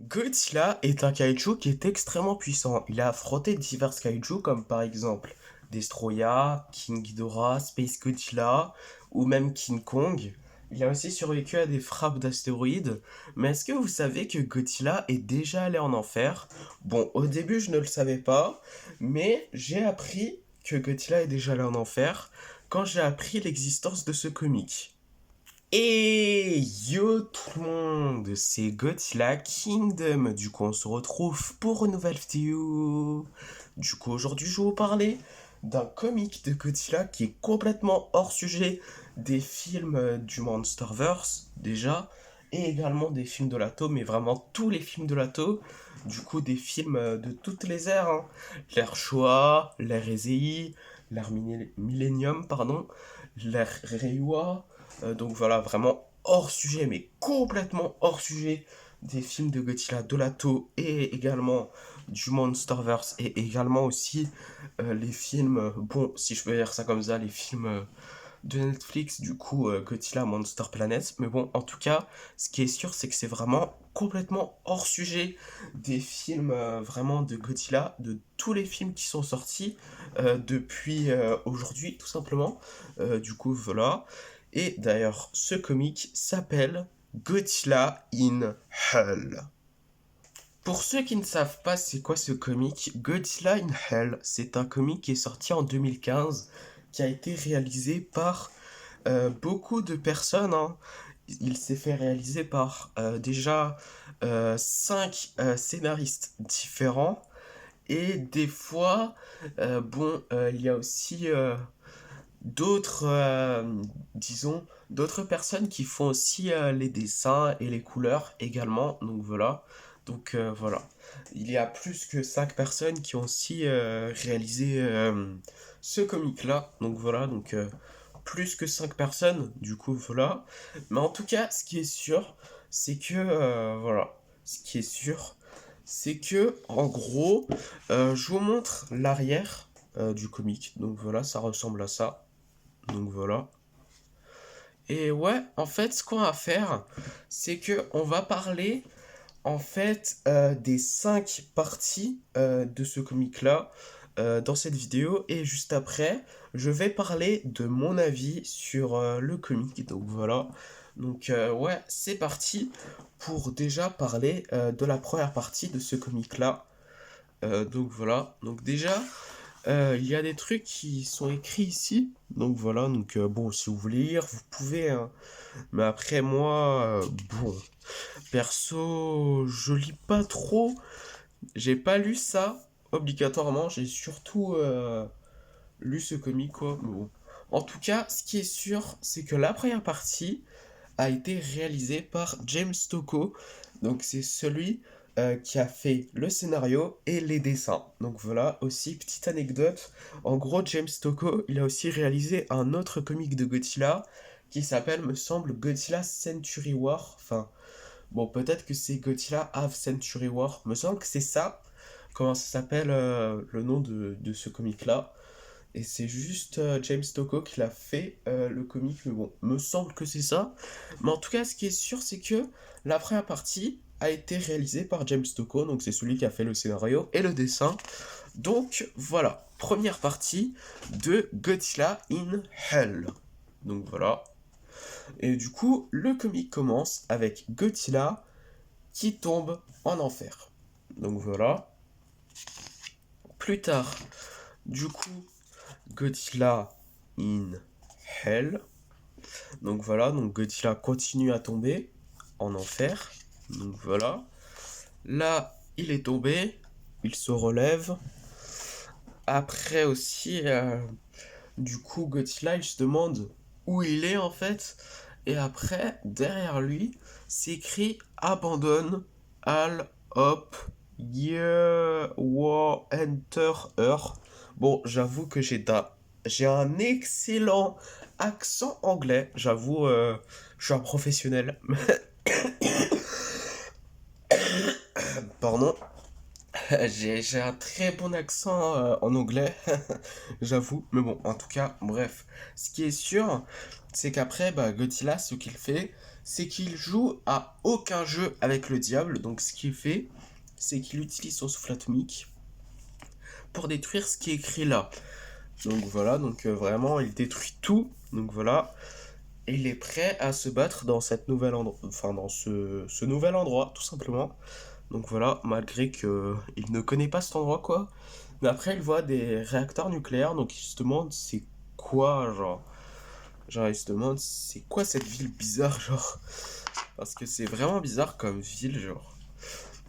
Godzilla est un kaiju qui est extrêmement puissant. Il a affronté divers kaiju comme par exemple Destroya, King Ghidorah, Space Godzilla ou même King Kong. Il a aussi survécu à des frappes d'astéroïdes. Mais est-ce que vous savez que Godzilla est déjà allé en enfer? Bon, au début je ne le savais pas, mais j'ai appris que Godzilla est déjà allé en enfer quand j'ai appris l'existence de ce comic. Et yo tout le monde, c'est Godzilla Kingdom. Du coup, on se retrouve pour une nouvelle vidéo. Du coup, aujourd'hui, je vais vous parler d'un comic de Godzilla qui est complètement hors sujet des films du Monsterverse, déjà, et également des films de Lato, mais vraiment tous les films de Lato. Du coup, des films de toutes les ères, hein. L'ère Showa, l'ère Heisei, l'ère Millennium, pardon, l'ère Reiwa. Donc voilà, vraiment hors sujet, mais complètement hors sujet des films de Godzilla de Lato et également du Monsterverse et également aussi les films, bon, si je peux dire ça comme ça, les films de Netflix, du coup Godzilla Monster Planet. Mais bon, en tout cas, ce qui est sûr, c'est que c'est vraiment complètement hors sujet des films vraiment de Godzilla, de tous les films qui sont sortis depuis aujourd'hui, tout simplement. Du coup, voilà. Et d'ailleurs, ce comic s'appelle Godzilla in Hell. Pour ceux qui ne savent pas c'est quoi ce comic, Godzilla in Hell, c'est un comic qui est sorti en 2015, qui a été réalisé par beaucoup de personnes, hein. Il s'est fait réaliser par déjà 5 scénaristes différents. Et des fois, il y a aussi d'autres, d'autres personnes qui font aussi les dessins et les couleurs également. Donc voilà. Donc voilà. Il y a plus que 5 personnes qui ont aussi réalisé ce comic-là. Donc voilà. Donc plus que 5 personnes. Du coup voilà. Mais en tout cas, ce qui est sûr, c'est que voilà. Ce qui est sûr, c'est que en gros, je vous montre l'arrière du comic. Donc voilà, ça ressemble à ça. Donc voilà. Et ouais, en fait, ce qu'on va faire, c'est que on va parler en fait des 5 parties de ce comic-là dans cette vidéo. Et juste après, je vais parler de mon avis sur le comic. Donc voilà. Donc ouais, c'est parti pour déjà parler de la première partie de ce comic-là. Donc voilà. Donc déjà, il y a des trucs qui sont écrits ici. Donc voilà, donc bon, si vous voulez lire, vous pouvez, hein. Mais après moi, bon, perso, je lis pas trop. J'ai pas lu ça obligatoirement. J'ai surtout lu ce comic, quoi. Mais bon. En tout cas, ce qui est sûr, c'est que la première partie a été réalisée par James Tocco. Donc c'est celui qui a fait le scénario et les dessins. Donc voilà, aussi petite anecdote. En gros, James Tocco, il a aussi réalisé un autre comic de Godzilla qui s'appelle, me semble, Godzilla Century War. Enfin, bon, peut-être que c'est Godzilla Half Century War. Me semble que c'est ça. Comment ça s'appelle le nom de ce comic-là. Et c'est juste James Tocco qui l'a fait le comic, mais bon, me semble que c'est ça. Mais en tout cas, ce qui est sûr, c'est que la première partie a été réalisée par James Tocco, donc c'est celui qui a fait le scénario et le dessin. Donc voilà, première partie de Godzilla in Hell. Donc voilà. Et du coup, le comic commence avec Godzilla qui tombe en enfer. Donc voilà. Plus tard, du coup, Godzilla in Hell. Donc voilà, donc Godzilla continue à tomber en enfer. Donc voilà. Là, il est tombé, il se relève. Après aussi, du coup, Godzilla, il se demande où il est en fait. Et après, derrière lui, c'est écrit Abandon, All, Hop, Yeah, War, Enter, Earth. Bon, j'avoue que j'ai un excellent accent anglais. J'avoue, je suis un professionnel. Pardon. J'ai un très bon accent en anglais, j'avoue. Mais bon, en tout cas, bref. Ce qui est sûr, c'est qu'après, bah, Godzilla, ce qu'il fait, c'est qu'il joue à aucun jeu avec le diable. Donc ce qu'il fait, c'est qu'il utilise son souffle atomique pour détruire ce qui est écrit là. Donc voilà, donc vraiment, il détruit tout. Donc voilà, et il est prêt à se battre dans cette nouvelle endroit, enfin dans ce nouvel endroit, tout simplement. Donc voilà, malgré que il ne connaît pas cet endroit, quoi. Mais après, il voit des réacteurs nucléaires, donc il se demande c'est quoi, genre il se demande c'est quoi cette ville bizarre, genre. Parce que c'est vraiment bizarre comme ville, genre.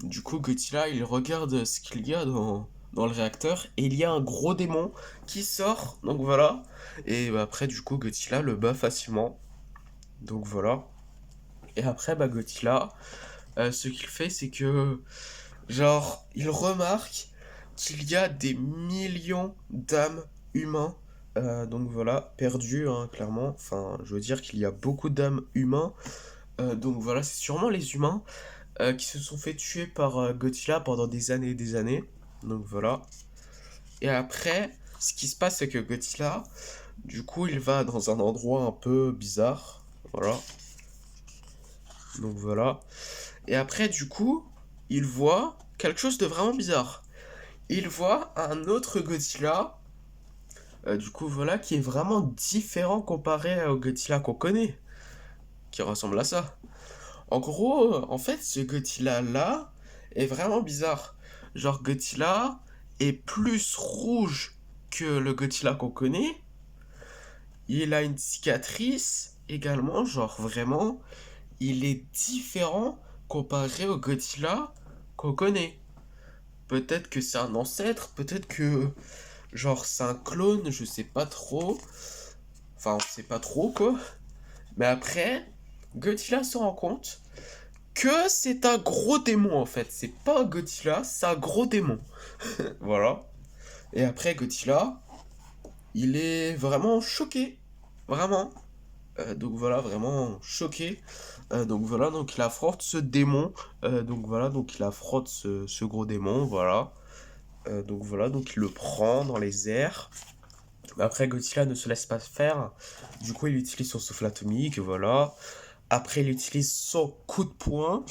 Du coup, Godzilla, il regarde ce qu'il y a dans le réacteur, et il y a un gros démon qui sort, donc voilà. Et bah, après, du coup, Godzilla le bat facilement. Donc voilà. Et après, bah, Godzilla, ce qu'il fait, c'est que, genre, il remarque qu'il y a des millions d'âmes humains, donc voilà, perdus, hein, clairement. Enfin, je veux dire qu'il y a beaucoup d'âmes humains. Donc voilà, c'est sûrement les humains qui se sont fait tuer par Godzilla pendant des années et des années. Donc voilà. Et après, ce qui se passe, c'est que Godzilla, du coup, il va dans un endroit un peu bizarre. Voilà. Donc voilà. Et après, du coup, il voit quelque chose de vraiment bizarre. Il voit un autre Godzilla, du coup, voilà, qui est vraiment différent comparé au Godzilla qu'on connaît, qui ressemble à ça. En gros, en fait, ce Godzilla-là est vraiment bizarre. Genre, Godzilla est plus rouge que le Godzilla qu'on connaît. Il a une cicatrice également, genre vraiment, il est différent comparé au Godzilla qu'on connaît. Peut-être que c'est un ancêtre, peut-être que genre c'est un clone, je sais pas trop. Enfin, on sait pas trop quoi. Mais après, Godzilla se rend compte que c'est un gros démon en fait. C'est pas un Godzilla, c'est un gros démon. Voilà. Et après, Godzilla, il est vraiment choqué. Vraiment. Donc voilà, vraiment choqué. Donc voilà, donc il affronte ce démon. Donc voilà, donc il affronte ce gros démon. Voilà. Donc voilà, donc il le prend dans les airs. Après, Godzilla ne se laisse pas faire. Du coup, il utilise son souffle atomique. Voilà. Après, il utilise son coup de poing.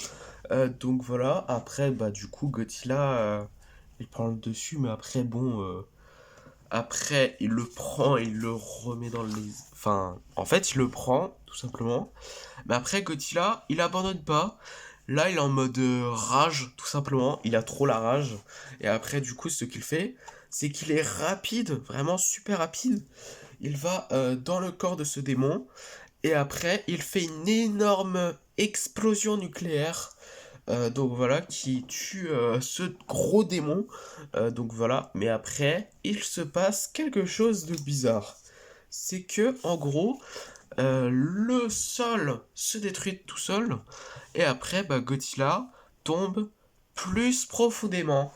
Donc voilà. Après, bah du coup, Godzilla, il prend le dessus. Mais après, bon, après, il le prend et il le remet dans les... Enfin, en fait, il le prend, tout simplement. Mais après, Godzilla, il abandonne pas. Là, il est en mode rage, tout simplement. Il a trop la rage. Et après, du coup, ce qu'il fait, c'est qu'il est rapide, vraiment super rapide. Il va dans le corps de ce démon. Et après, il fait une énorme explosion nucléaire. Donc voilà, qui tue ce gros démon. Donc voilà, mais après, il se passe quelque chose de bizarre. C'est que, en gros, le sol se détruit tout seul. Et après, bah, Godzilla tombe plus profondément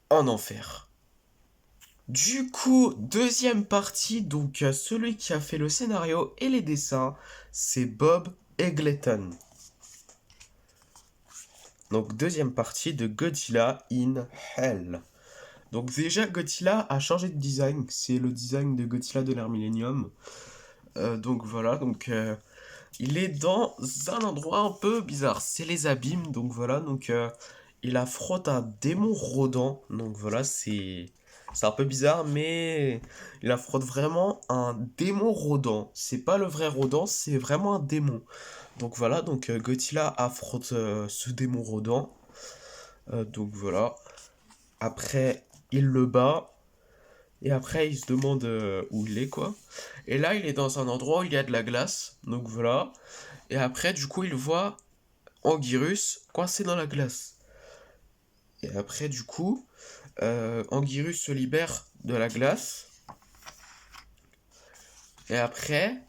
en enfer. Du coup, deuxième partie, donc celui qui a fait le scénario et les dessins, c'est Bob Eggleton. Donc deuxième partie de Godzilla in Hell. Donc déjà Godzilla a changé de design, c'est le design de Godzilla de l'ère Millennium. Donc voilà, donc il est dans un endroit un peu bizarre, c'est les abîmes, donc voilà, donc il affronte un démon rôdant, donc voilà, c'est un peu bizarre, mais il affronte vraiment un démon rôdant. C'est pas le vrai rôdant, c'est vraiment un démon. Donc voilà, donc Godzilla affronte ce démon rôdant. Donc voilà. Après, il le bat. Et après, il se demande où il est, quoi. Et là, il est dans un endroit où il y a de la glace. Donc voilà. Et après, du coup, il voit Anguirus coincé dans la glace. Et après, du coup, Anguirus se libère de la glace. Et après,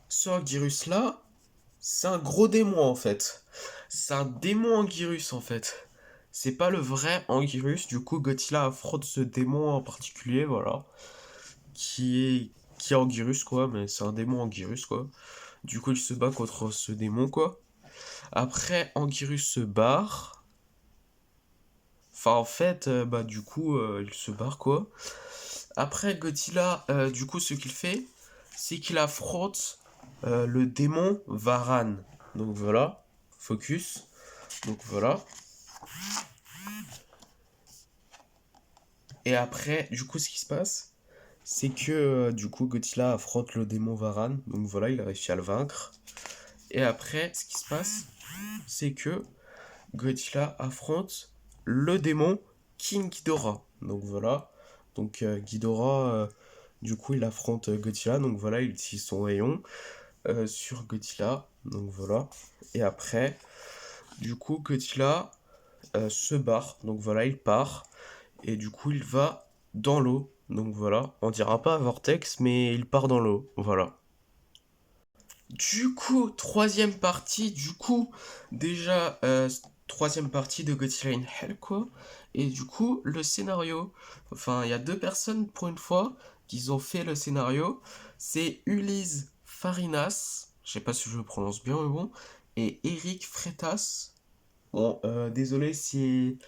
ce Anguirus-là, c'est un gros démon, en fait. C'est un démon Anguirus, en fait. C'est pas le vrai Anguirus. Du coup, Godzilla affronte ce démon en particulier, voilà. Qui est Anguirus, quoi, mais c'est un démon Anguirus, quoi. Du coup, il se bat contre ce démon, quoi. Après, Anguirus se barre. Enfin, en fait, bah, du coup, il se barre, quoi. Après, Godzilla, du coup, ce qu'il fait, c'est qu'il affronte le démon Varan. Donc voilà, focus. Donc voilà. Et après, du coup, ce qui se passe, c'est que du coup, Godzilla affronte le démon Varan. Donc voilà, il a réussi à le vaincre. Et après, ce qui se passe, c'est que Godzilla affronte le démon King Ghidorah. Donc voilà. Donc Ghidorah, du coup, il affronte Godzilla. Donc voilà, il utilise son rayon sur Godzilla. Donc voilà. Et après, du coup, Godzilla se barre. Donc voilà, il part. Et du coup, il va dans l'eau. Donc voilà, on dira pas Vortex, mais il part dans l'eau. Voilà. Du coup, troisième partie, déjà, troisième partie de Godzilla in Hell, quoi. Et du coup, le scénario, enfin, il y a deux personnes, pour une fois, qui ont fait le scénario. C'est Ulysse Farinas, je sais pas si je le prononce bien, mais bon, et Eric Freitas. Bon, désolé si...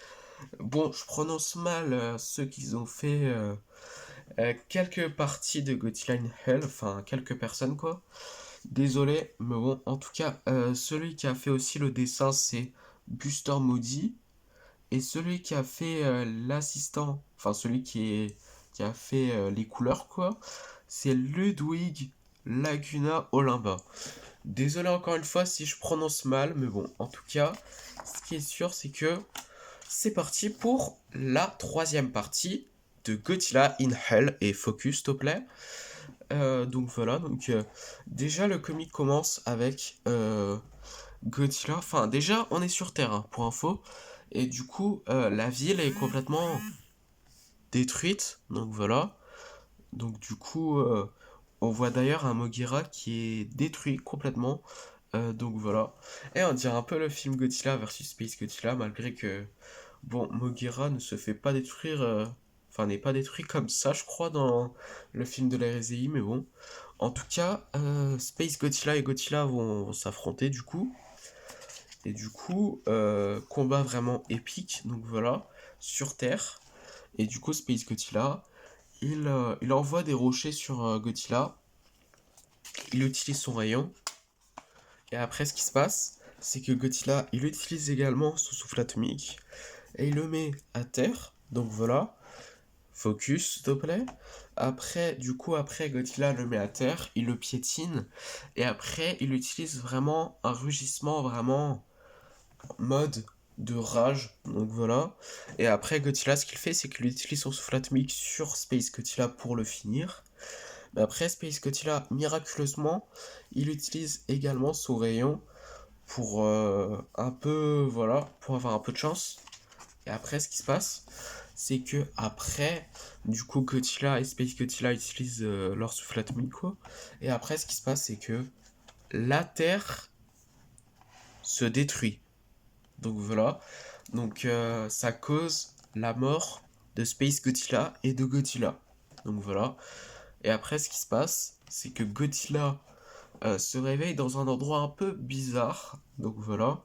Bon, je prononce mal ceux qui ont fait quelques parties de Godzilla in Hell, enfin, quelques personnes, quoi. Désolé, mais bon, en tout cas, celui qui a fait aussi le dessin, c'est Buster Moody. Et celui qui a fait l'assistant, enfin qui a fait les couleurs, quoi, c'est Ludwig Laguna Olimba. Désolé encore une fois si je prononce mal, mais bon, en tout cas, ce qui est sûr, c'est que c'est parti pour la troisième partie de Godzilla in Hell. Et focus, s'il te plaît. Donc voilà, déjà le comic commence avec Godzilla. Enfin, déjà on est sur Terre, hein, pour info. Et du coup, la ville est complètement détruite. Donc voilà. Donc du coup, on voit d'ailleurs un Mogira qui est détruit complètement. Donc voilà. Et on dirait un peu le film Godzilla versus Space Godzilla, malgré que, bon, Mogira ne se fait pas détruire. Enfin, n'est pas détruit comme ça, je crois, dans le film de la RZI, mais bon. En tout cas, Space Godzilla et Godzilla vont s'affronter du coup. Et du coup, combat vraiment épique, donc voilà, sur Terre. Et du coup, Space Godzilla, il envoie des rochers sur Godzilla. Il utilise son rayon. Et après, ce qui se passe, c'est que Godzilla, il utilise également son souffle atomique. Et il le met à terre. Donc voilà. Focus, s'il te plaît. Après, du coup, après, Godzilla le met à terre. Il le piétine. Et après, il utilise vraiment un rugissement vraiment mode de rage. Donc voilà. Et après, Godzilla, ce qu'il fait, c'est qu'il utilise son souffle atomique sur Space Godzilla pour le finir. Mais après, Space Godzilla, miraculeusement, il utilise également son rayon pour un peu, voilà, pour avoir un peu de chance. Et après, ce qui se passe, c'est que après, du coup, Godzilla et Space Godzilla utilisent leur souffle atomique, quoi. Et après, ce qui se passe, c'est que la Terre se détruit. Donc voilà. Donc ça cause la mort de Space Godzilla et de Godzilla. Donc voilà. Et après, ce qui se passe, c'est que Godzilla se réveille dans un endroit un peu bizarre. Donc voilà.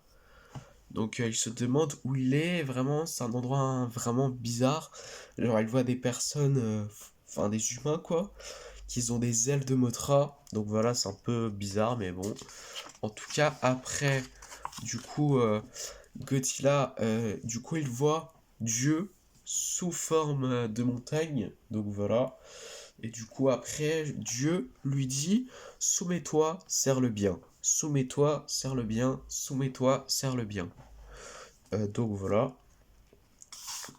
Donc il se demande où il est, vraiment, c'est un endroit vraiment bizarre. Genre il voit des personnes, enfin des humains quoi, qui ont des ailes de Mothra. Donc voilà, c'est un peu bizarre, mais bon. En tout cas, après, du coup, Godzilla, du coup il voit Dieu sous forme de montagne. Donc voilà. Et du coup après, Dieu lui dit, soumets-toi, serre le bien. Soumets-toi, serre le bien. Soumets-toi, serre le bien. Donc voilà.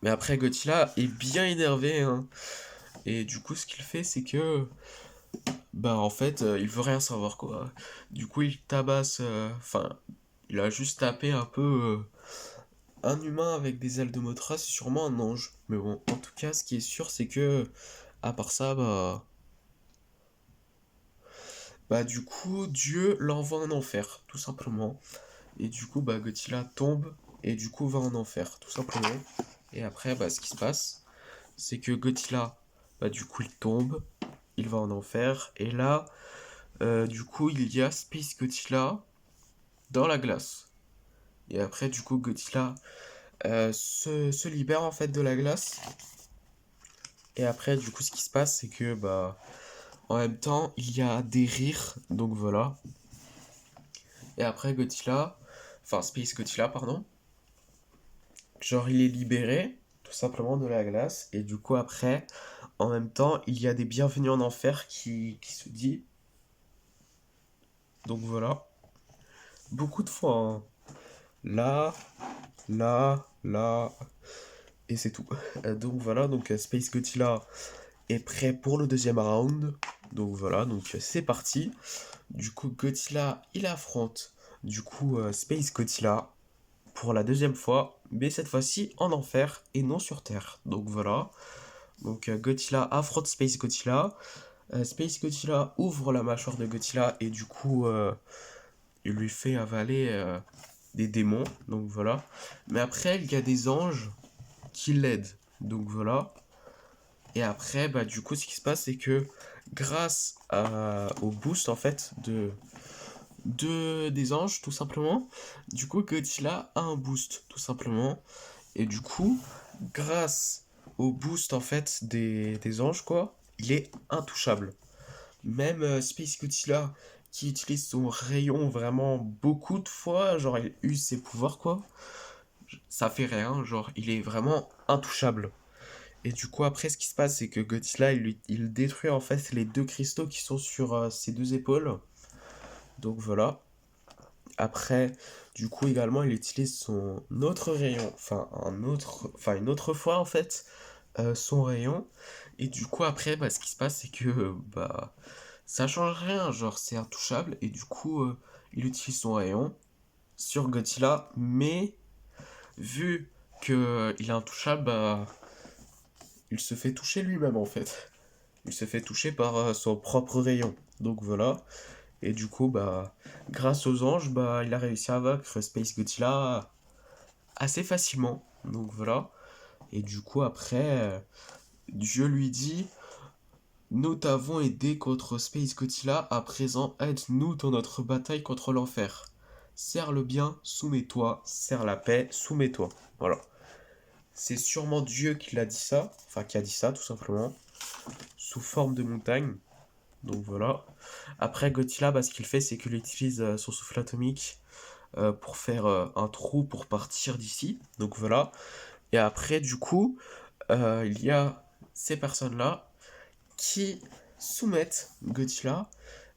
Mais après, Godzilla est bien énervé, hein. Et du coup, ce qu'il fait, c'est que, bah, en fait, il veut rien savoir, quoi. Du coup, il tabasse, enfin, il a juste tapé un peu un humain avec des ailes de Mothra, c'est sûrement un ange. Mais bon, en tout cas, ce qui est sûr, c'est que, à part ça, bah, du coup, Dieu l'envoie en enfer, tout simplement. Et du coup, bah, Godzilla tombe et du coup va en enfer, tout simplement. Et après, bah, ce qui se passe, c'est que Godzilla, bah, du coup, il tombe, il va en enfer, et là, du coup, il y a Space Godzilla dans la glace. Et après, du coup, Godzilla se libère en fait de la glace. Et après, du coup, ce qui se passe, c'est que, bah, en même temps, il y a des rires, donc voilà. Et après Godzilla, enfin Space Godzilla, pardon, genre il est libéré tout simplement de la glace. Et du coup après, en même temps, il y a des bienvenus en enfer qui se dit. Donc voilà, beaucoup de fois, hein. Là, là, et c'est tout. Donc voilà, donc Space Godzilla est prêt pour le deuxième round. Donc voilà, donc c'est parti. Du coup, Godzilla, il affronte du coup Space Godzilla pour la deuxième fois, mais cette fois-ci en enfer et non sur Terre. Donc voilà. Donc Godzilla affronte Space Godzilla. Space Godzilla ouvre la mâchoire de Godzilla et du coup il lui fait avaler des démons. Donc voilà. Mais après, il y a des anges qui l'aident. Donc voilà. Et après, bah du coup, ce qui se passe, c'est que grâce au boost en fait des anges, tout simplement, du coup, Godzilla a un boost, tout simplement. Et du coup, grâce au boost en fait des anges, quoi, il est intouchable. Même Space Godzilla, qui utilise son rayon vraiment beaucoup de fois, genre il use ses pouvoirs, quoi, ça fait rien, genre il est vraiment intouchable. Et du coup, après, ce qui se passe, c'est que Godzilla, il détruit en fait les deux cristaux qui sont sur ses deux épaules. Donc voilà. Après, du coup, également, il utilise son autre rayon, enfin une autre fois en fait, son rayon. Et du coup, après, bah, ce qui se passe, c'est que bah, ça change rien, genre c'est intouchable. Et du coup, il utilise son rayon sur Godzilla, mais vu que il est intouchable, bah, il se fait toucher lui-même en fait. Il se fait toucher par son propre rayon. Donc voilà. Et du coup, bah, grâce aux anges, bah, il a réussi à vaincre Space Godzilla assez facilement. Donc voilà. Et du coup, après, Dieu lui dit: nous t'avons aidé contre Space Godzilla, à présent aide-nous dans notre bataille contre l'enfer. Serre le bien, soumets-toi. Serre la paix, soumets-toi. Voilà. C'est sûrement Dieu qui l'a dit ça, enfin qui a dit ça tout simplement, sous forme de montagne. Donc voilà. Après, Godzilla, bah, ce qu'il fait, c'est qu'il utilise son souffle atomique pour faire un trou pour partir d'ici. Donc voilà. Et après, du coup, il y a ces personnes-là qui soumettent Godzilla.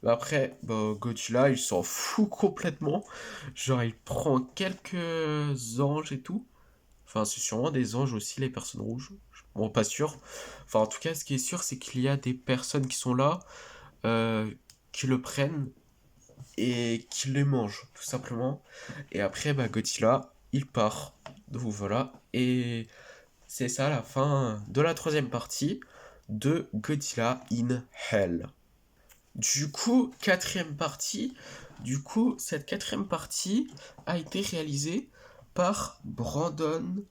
Bah, après, bah, Godzilla, il s'en fout complètement. Genre, il prend quelques anges et tout. Enfin, c'est sûrement des anges aussi, les personnes rouges. Bon, pas sûr. Enfin, en tout cas, ce qui est sûr, c'est qu'il y a des personnes qui sont là, euh, qui le prennent et qui les mangent, tout simplement. Et après, bah, Godzilla, il part. Donc voilà. Et c'est ça la fin de la troisième partie de Godzilla in Hell. Du coup, quatrième partie. Du coup, cette quatrième partie a été réalisée par Brandon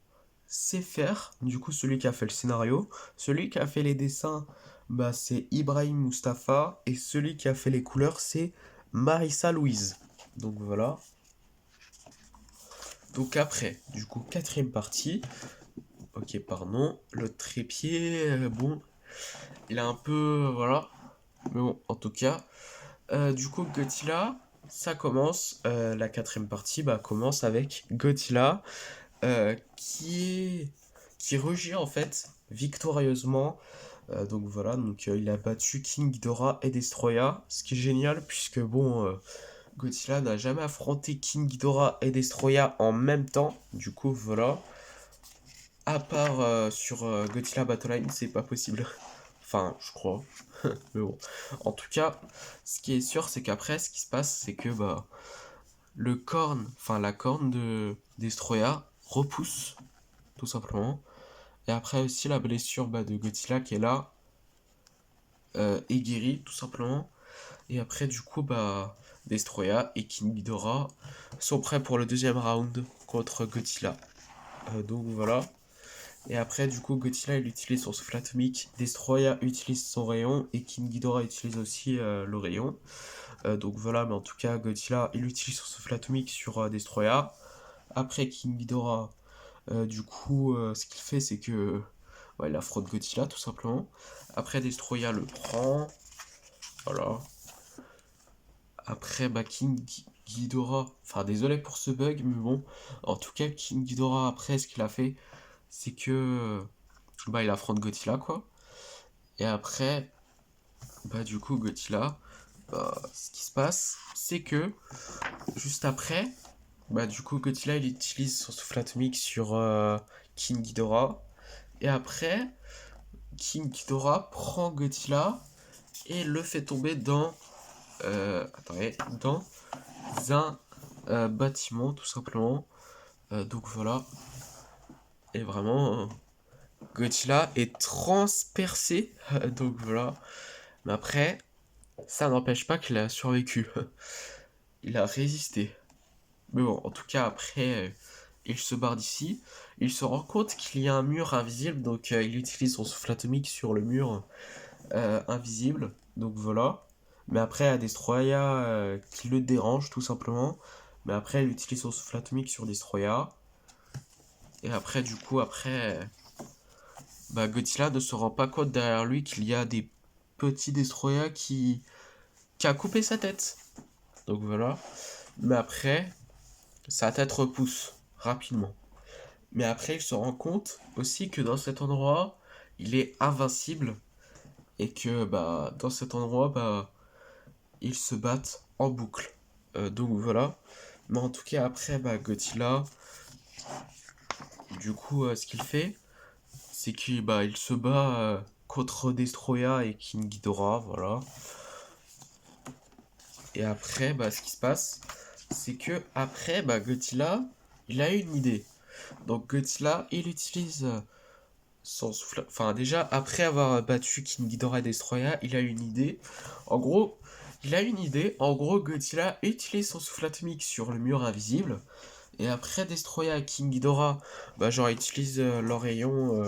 Sefer, du coup celui qui a fait le scénario. Celui qui a fait les dessins, bah, c'est Ibrahim Mustafa. Et celui qui a fait les couleurs, c'est Marissa Louise. Donc voilà. Donc après, du coup, quatrième partie. Ok, pardon. Le trépied, bon, il a un peu... voilà. Mais bon, en tout cas. Du coup, Godzilla, ça commence. La quatrième partie bah, commence avec Godzilla qui rugit en fait victorieusement. Donc voilà, donc il a battu King Ghidorah et Destroya, ce qui est génial puisque bon, Godzilla n'a jamais affronté King Ghidorah et Destroya en même temps. Du coup voilà, à part sur Godzilla Battle Line, c'est pas possible. Enfin, je crois. Mais bon, en tout cas, ce qui est sûr, c'est qu'après, ce qui se passe, c'est que bah le corne, enfin la corne de Destroya repousse tout simplement. Et après aussi la blessure bah, de Godzilla qui est là est guérie tout simplement. Et après du coup bah Destroya et King Ghidorah sont prêts pour le deuxième round contre Godzilla. Donc voilà. Et après du coup Godzilla il utilise son souffle atomique, Destroya utilise son rayon et King Ghidorah utilise aussi le rayon. Donc voilà, mais en tout cas Godzilla il utilise son souffle atomique sur Destroya. Après King Ghidorah, du coup ce qu'il fait c'est que ouais, il affronte Godzilla tout simplement. Après Destroya le prend. Voilà. Après bah, Ghidorah, enfin désolé pour ce bug, mais bon, en tout cas, King Ghidorah, après, ce qu'il a fait, c'est que, bah, il affronte Godzilla, quoi. Et après, bah, du coup, Godzilla, bah, ce qui se passe, c'est que, juste après, bah, du coup, Godzilla, il utilise son souffle atomique sur King Ghidorah. Et après, King Ghidorah prend Godzilla et le fait tomber attendez, dans un bâtiment, tout simplement. Donc voilà. Et vraiment, Godzilla est transpercé. Donc voilà. Mais après, ça n'empêche pas qu'il a survécu. Il a résisté. Mais bon, en tout cas, après, il se barre d'ici. Il se rend compte qu'il y a un mur invisible. Donc il utilise son souffle atomique sur le mur invisible. Donc voilà. Mais après, il y a Destroya qui le dérange, tout simplement. Mais après, il utilise son souffle atomique sur Destroya. Et après, du coup, bah, Godzilla ne se rend pas compte derrière lui qu'il y a des petits Destroya qui a coupé sa tête. Donc voilà. Mais après, sa tête repousse rapidement. Mais après, il se rend compte aussi que dans cet endroit, il est invincible. Et que bah, dans cet endroit, bah, ils se battent en boucle. Donc voilà. Mais en tout cas, après, bah, Godzilla, du coup, ce qu'il fait, c'est qu'il bah, il se bat contre Destroya et King Ghidorah, voilà. Et après, bah, ce qui se passe, c'est que après, bah, Godzilla, il a une idée. Donc Godzilla, il utilise son souffle. Enfin, déjà, après avoir battu King Ghidorah et Destroya, il a une idée. En gros, il a une idée. En gros, Godzilla utilise son souffle atomique sur le mur invisible. Et après, Destroya et King Ghidorah, bah, genre, utilisent leur rayon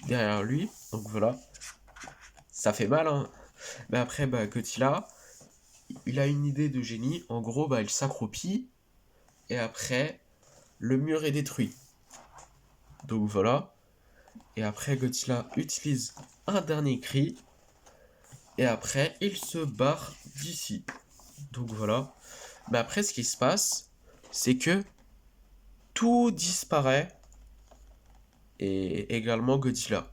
derrière lui. Donc voilà. Ça fait mal, hein. Mais après, bah, Godzilla, il a une idée de génie. En gros, bah, il s'accroupit. Et après, le mur est détruit. Donc voilà. Et après, Godzilla utilise un dernier cri. Et après, il se barre d'ici. Donc voilà. Mais après, ce qui se passe, c'est que tout disparaît. Et également Godzilla.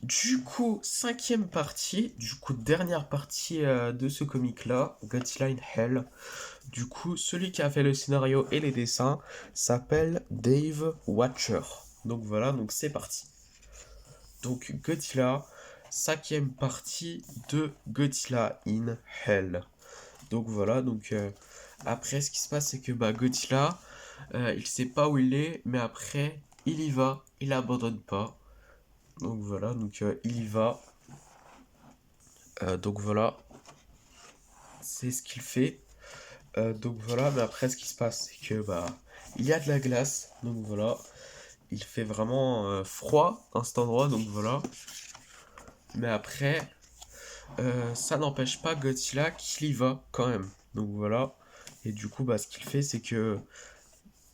Du coup, cinquième partie, du coup, dernière partie de ce comic-là, Godzilla in Hell. Du coup, celui qui a fait le scénario et les dessins s'appelle Dave Watcher. Donc voilà, donc c'est parti. Donc Godzilla, cinquième partie de Godzilla in Hell. Donc voilà, donc après ce qui se passe c'est que bah, Godzilla, il sait pas où il est, mais après il y va, il abandonne pas. Donc voilà, donc il y va. Donc voilà, c'est ce qu'il fait. Donc voilà, mais après ce qui se passe, c'est que bah il y a de la glace, donc voilà. Il fait vraiment froid à cet endroit, donc voilà. Mais après, ça n'empêche pas Godzilla qu'il y va quand même. Donc voilà. Et du coup, bah, ce qu'il fait, c'est que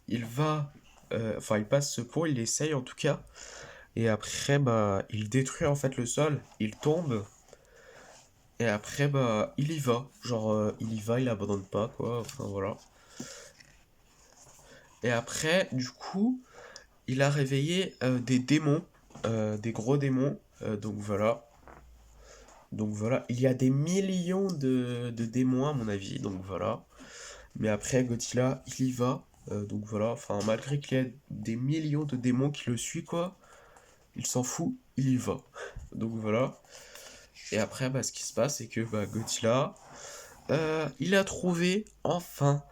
il va, enfin, il passe ce pont, il essaye en tout cas. Et après, bah, il détruit en fait le sol, il tombe. Et après, bah, il y va. Genre, il y va, il abandonne pas, quoi. Enfin, voilà. Et après, du coup, il a réveillé des démons, des gros démons. Donc voilà. Donc voilà, il y a des millions de démons à mon avis, donc voilà. Mais après, Godzilla, il y va. Donc voilà, enfin, malgré qu'il y ait des millions de démons qui le suivent, quoi, il s'en fout, il y va. Donc voilà. Et après, bah, ce qui se passe, c'est que bah, Godzilla, il a trouvé enfin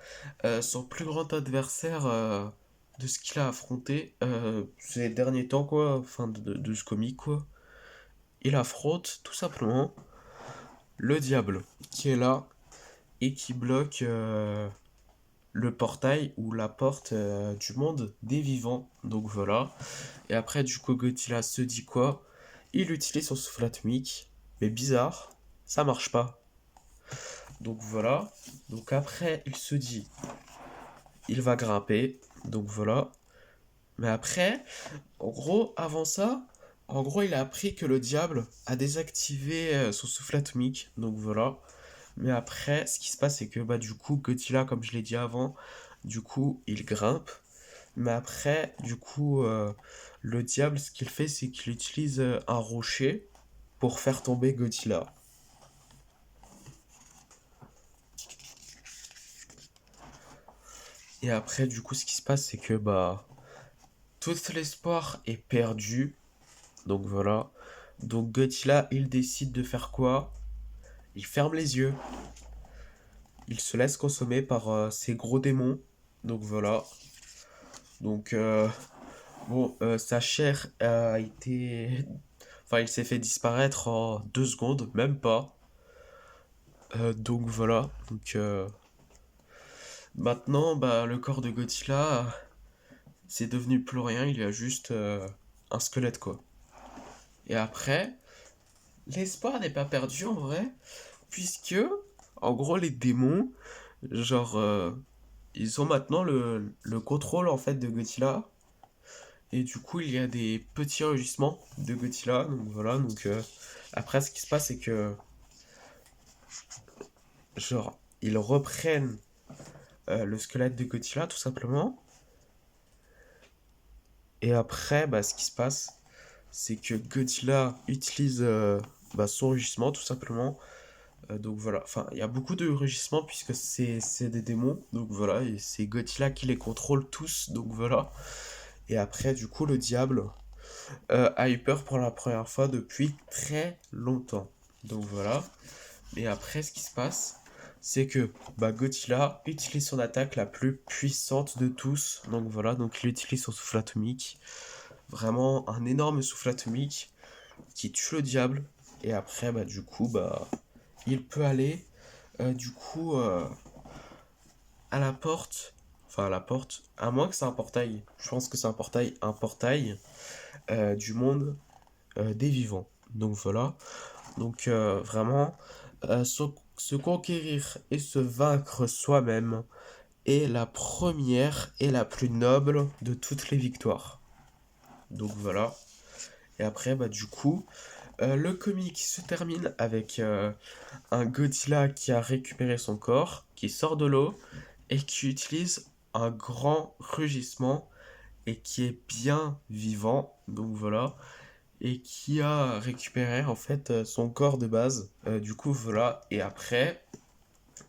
son plus grand adversaire de ce qu'il a affronté ces derniers temps, quoi, enfin de ce comic, quoi. Il affronte tout simplement le diable qui est là et qui bloque le portail ou la porte du monde des vivants. Donc voilà. Et après, du coup, Godzilla se dit quoi? Il utilise son souffle atomique, mais bizarre, ça marche pas. Donc voilà. Donc après, il se dit, il va grimper. Donc voilà. Mais après, en gros, avant ça, il a appris que le diable a désactivé son souffle atomique. Donc voilà. Mais après, ce qui se passe, c'est que bah du coup, Godzilla, comme je l'ai dit avant, du coup, il grimpe. Mais après, du coup, le diable, ce qu'il fait, c'est qu'il utilise un rocher pour faire tomber Godzilla. Et après, du coup, ce qui se passe, c'est que bah tout l'espoir est perdu. Donc voilà. Donc Godzilla, il décide de faire quoi? Il ferme les yeux. Il se laisse consommer par ces gros démons. Donc voilà. Donc bon, sa chair a été... Enfin, il s'est fait disparaître en 2 secondes, même pas. Donc voilà. Donc maintenant, bah, le corps de Godzilla, c'est devenu plus rien. Il y a juste un squelette, quoi. Et après, l'espoir n'est pas perdu en vrai, puisque, en gros, les démons, genre, ils ont maintenant le contrôle en fait de Godzilla. Et du coup, il y a des petits rugissements de Godzilla. Donc voilà, donc après, ce qui se passe, c'est que, genre, ils reprennent le squelette de Godzilla, tout simplement. Et après, bah, ce qui se passe, c'est que Godzilla utilise bah, son rugissement, tout simplement. Donc voilà, enfin, il y a beaucoup de rugissements puisque c'est des démons. Donc voilà, et c'est Godzilla qui les contrôle tous. Donc voilà. Et après, du coup, le diable a eu peur pour la première fois depuis très longtemps. Donc voilà. Et après, ce qui se passe, c'est que bah, Godzilla utilise son attaque la plus puissante de tous. Donc voilà, donc il utilise son souffle atomique. Vraiment un énorme souffle atomique qui tue le diable. Et après, bah, du coup, bah, il peut aller, du coup, à la porte. Enfin, à la porte. À moins que c'est un portail. Je pense que c'est un portail du monde des vivants. Donc voilà. Donc vraiment, se conquérir et se vaincre soi-même est la première et la plus noble de toutes les victoires. Donc voilà. Et après, bah du coup, le comic se termine avec un Godzilla qui a récupéré son corps, qui sort de l'eau et qui utilise un grand rugissement et qui est bien vivant. Donc voilà. Et qui a récupéré en fait son corps de base. Du coup, voilà. Et après,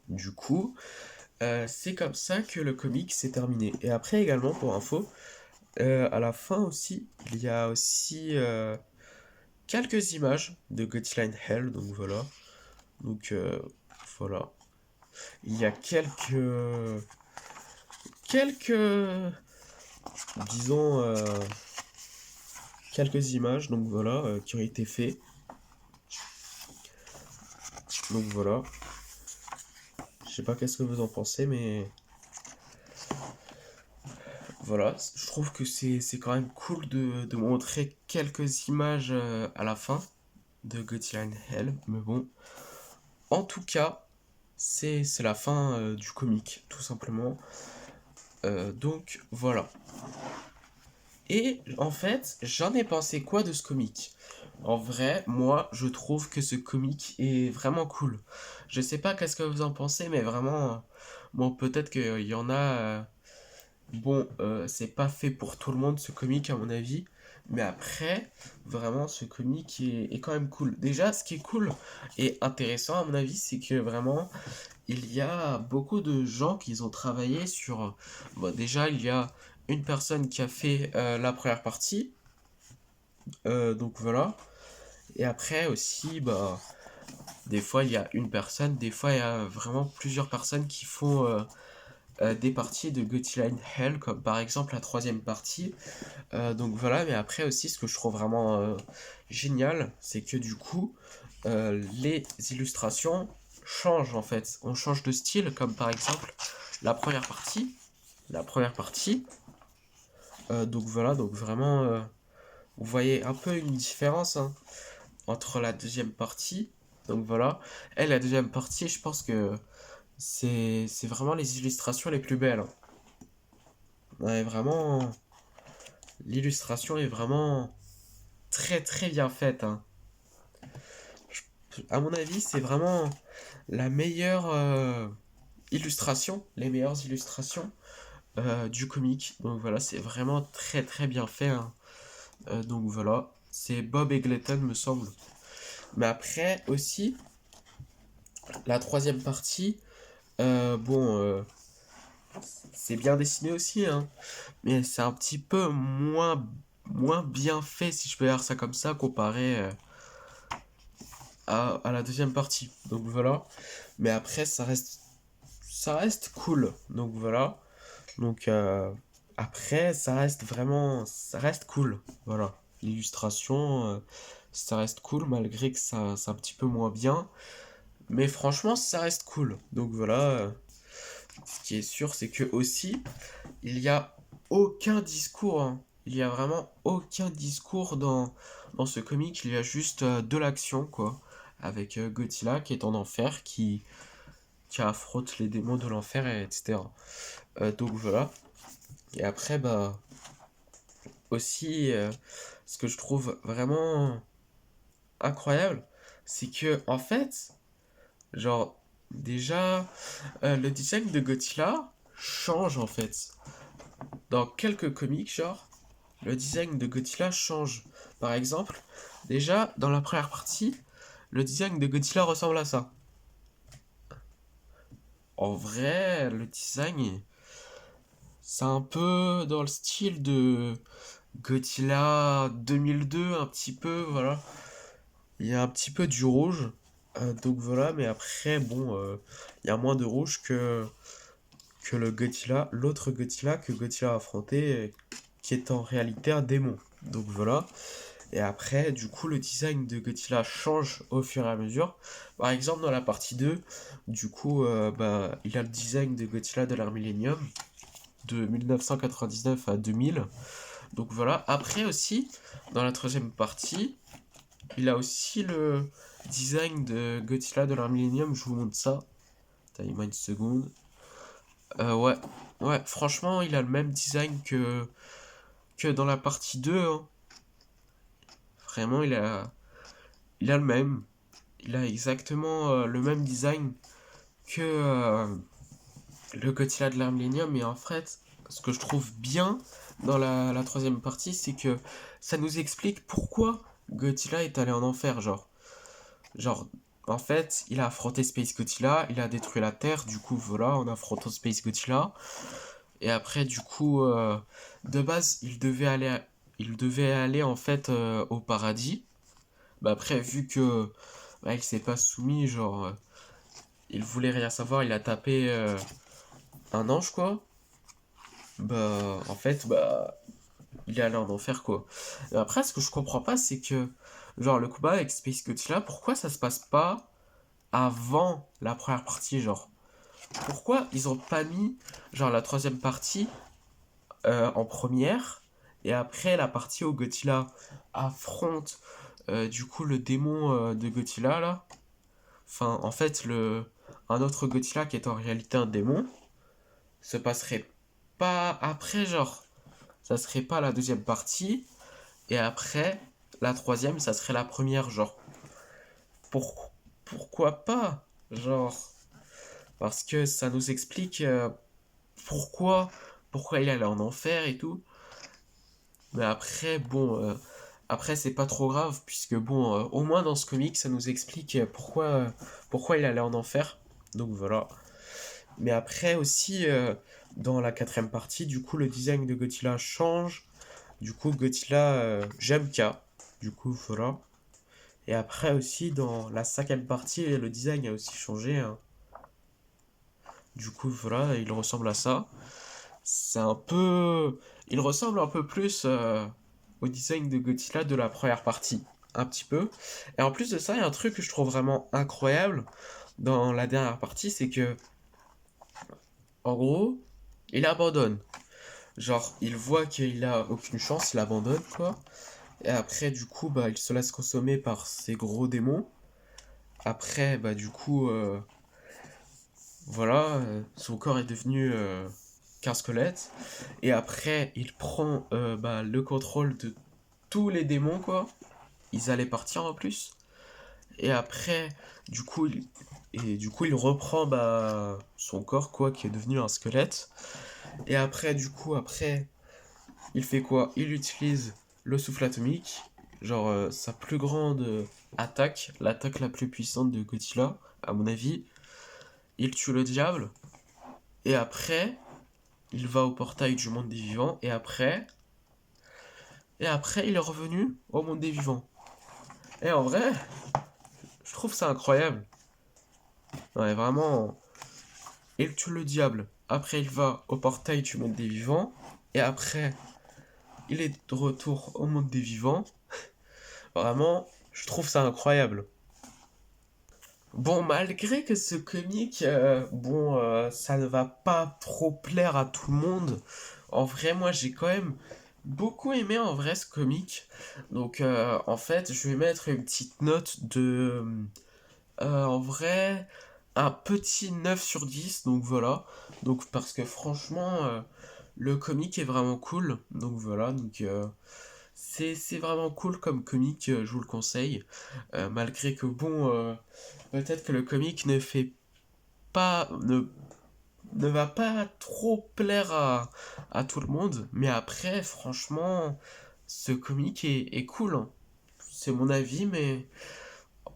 du coup, c'est comme ça que le comic s'est terminé. Et après également, pour info, à la fin aussi, il y a aussi quelques images de Godzilla in Hell. Donc voilà. Donc voilà. Il y a quelques, disons, quelques images. Donc voilà, qui ont été faites. Donc voilà. Je sais pas qu'est-ce que vous en pensez, mais voilà, je trouve que c'est quand même cool de montrer quelques images à la fin de Godzilla in Hell, mais bon, en tout cas, c'est la fin du comic, tout simplement. Donc voilà. Et en fait, j'en ai pensé quoi de ce comic? En vrai, moi, je trouve que ce comic est vraiment cool. Je sais pas qu'est-ce que vous en pensez, mais vraiment, bon, peut-être qu'il y en a. Bon, c'est pas fait pour tout le monde ce comic à mon avis, mais après, vraiment ce comic est quand même cool. Déjà, ce qui est cool et intéressant à mon avis, c'est que vraiment, il y a beaucoup de gens qui ont travaillé sur... Bon, déjà, il y a une personne qui a fait la première partie, donc voilà. Et après aussi, bah, des fois il y a une personne, des fois il y a vraiment plusieurs personnes qui font des parties de Godzilla in Hell, comme par exemple la troisième partie. Donc voilà, mais après aussi, ce que je trouve vraiment génial, c'est que du coup, les illustrations changent en fait. On change de style, comme par exemple la première partie. La première partie. Donc voilà, donc vraiment, vous voyez un peu une différence hein, entre la deuxième partie. Donc voilà. Et la deuxième partie, je pense que c'est vraiment les illustrations les plus belles, hein. Ouais, vraiment, l'illustration est vraiment très très bien faite, hein. À mon avis, c'est vraiment la meilleure illustration, les meilleures illustrations du comic. Donc voilà, c'est vraiment très très bien fait, hein. Donc voilà, c'est Bob Eggleton me semble. Mais après aussi, la troisième partie, bon, c'est bien dessiné aussi, hein, mais c'est un petit peu moins bien fait, si je peux dire ça comme ça, comparé à la deuxième partie. Donc voilà. Mais après, ça reste cool. Donc voilà. Donc après, ça reste cool. Voilà. L'illustration, ça reste cool, malgré que ça, c'est un petit peu moins bien. Mais franchement, ça reste cool. Donc voilà. Ce qui est sûr, c'est que aussi, il y a aucun discours, hein. Il y a vraiment aucun discours dans ce comic. Il y a juste de l'action, quoi. Avec Godzilla qui est en enfer, qui affronte les démons de l'enfer, etc. Donc voilà. Et après, bah, aussi, ce que je trouve vraiment incroyable, c'est que, en fait, genre, déjà, le design de Godzilla change, en fait. Dans quelques comics, genre, le design de Godzilla change. Par exemple, déjà, dans la première partie, le design de Godzilla ressemble à ça. En vrai, le design, c'est un peu dans le style de Godzilla 2002, un petit peu, voilà. Il y a un petit peu du rouge, donc voilà, mais après, bon, il y a moins de rouge que l'autre Godzilla que Godzilla a affronté, qui est en réalité un démon. Donc voilà. Et après, du coup, le design de Godzilla change au fur et à mesure. Par exemple, dans la partie 2, du coup, bah, il a le design de Godzilla de l'ère Millennium, de 1999 à 2000. Donc voilà. Après aussi, dans la troisième partie, il a aussi le design de Godzilla de l'ère Millennium. Je vous montre ça. Attendez-moi une seconde. Ouais. Ouais, franchement, il a le même design que dans la partie 2, hein. Vraiment, il a le même. Il a exactement le même design que le Godzilla de l'ère Millennium. Et en fait, ce que je trouve bien dans la troisième partie, c'est que ça nous explique pourquoi Godzilla est allé en enfer. Genre, en fait, il a affronté Space Godzilla, il a détruit la Terre. Du coup, voilà, en affrontant Space Godzilla. Et après, du coup, de base, il devait aller en fait au paradis. Bah après, vu que bah, il s'est pas soumis, genre, il voulait rien savoir, il a tapé un ange, quoi. Bah, en fait, bah, il est allé en enfer, quoi. Et après, ce que je comprends pas, c'est que, genre, le combat avec Space Godzilla, pourquoi ça se passe pas avant la première partie, genre? Pourquoi ils ont pas mis, genre, la troisième partie en première, et après la partie où Godzilla affronte, du coup, le démon de Godzilla, là? Enfin, en fait, un autre Godzilla qui est en réalité un démon se passerait pas après, genre, ça serait pas la deuxième partie, et après, la troisième, ça serait la première, genre. Pour, pourquoi pas? Genre, parce que ça nous explique pourquoi, pourquoi il allait en enfer et tout. Mais après, bon, après, c'est pas trop grave, puisque bon, au moins dans ce comic, ça nous explique pourquoi il allait en enfer. Donc voilà. Mais après aussi, dans la quatrième partie, du coup, le design de Godzilla change. Du coup, Godzilla, j'aime K. Du coup, voilà. Et après aussi, dans la cinquième partie, le design a aussi changé, hein. Du coup, voilà, il ressemble à ça. C'est un peu... Il ressemble un peu plus au design de Godzilla de la première partie. Un petit peu. Et en plus de ça, il y a un truc que je trouve vraiment incroyable dans la dernière partie, c'est que, en gros, il abandonne. Genre, il voit qu'il a aucune chance, il abandonne, quoi. Et après, du coup, bah, il se laisse consommer par ces gros démons. Après, bah, du coup, voilà, son corps est devenu qu'un squelette. Et après, il prend bah, le contrôle de tous les démons, quoi. Ils allaient partir en plus. Et après, du coup, Et du coup, il reprend son corps, quoi, qui est devenu un squelette. Et après, du coup, il fait quoi? Il utilise le souffle atomique, genre sa plus grande attaque, l'attaque la plus puissante de Godzilla, à mon avis. Il tue le diable, et après, il va au portail du monde des vivants, et après, il est revenu au monde des vivants. Et en vrai, je trouve ça incroyable. Ouais, vraiment, il tue le diable. Après, il va au portail du monde des vivants, et après, il est de retour au monde des vivants. Vraiment, je trouve ça incroyable. Bon, malgré que ce comic, ça ne va pas trop plaire à tout le monde. En vrai, moi, j'ai quand même beaucoup aimé en vrai ce comic. Donc, en fait, je vais mettre une petite note en vrai, un petit 9 sur 10. Donc voilà. Donc, parce que franchement, le comic est vraiment cool. Donc voilà. Donc, c'est vraiment cool comme comic, je vous le conseille. Malgré que peut-être que le comic ne va pas trop plaire à tout le monde, mais après, franchement, ce comic est cool, hein. C'est mon avis, mais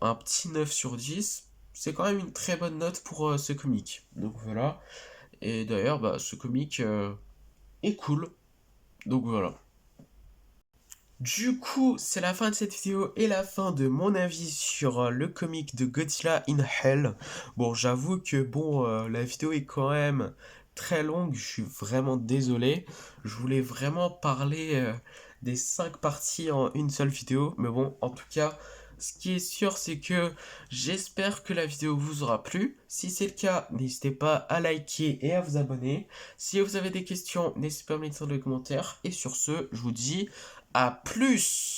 un petit 9 sur 10, c'est quand même une très bonne note pour ce comic. Donc voilà. Et d'ailleurs, ce comic est cool. Donc voilà. Du coup, c'est la fin de cette vidéo et la fin de mon avis sur le comic de Godzilla in Hell. Bon, j'avoue que la vidéo est quand même très longue, je suis vraiment désolé. Je voulais vraiment parler des 5 parties en une seule vidéo, mais bon, en tout cas, ce qui est sûr, c'est que j'espère que la vidéo vous aura plu. Si c'est le cas, n'hésitez pas à liker et à vous abonner. Si vous avez des questions, n'hésitez pas à me les dire dans les commentaires. Et sur ce, je vous dis à plus!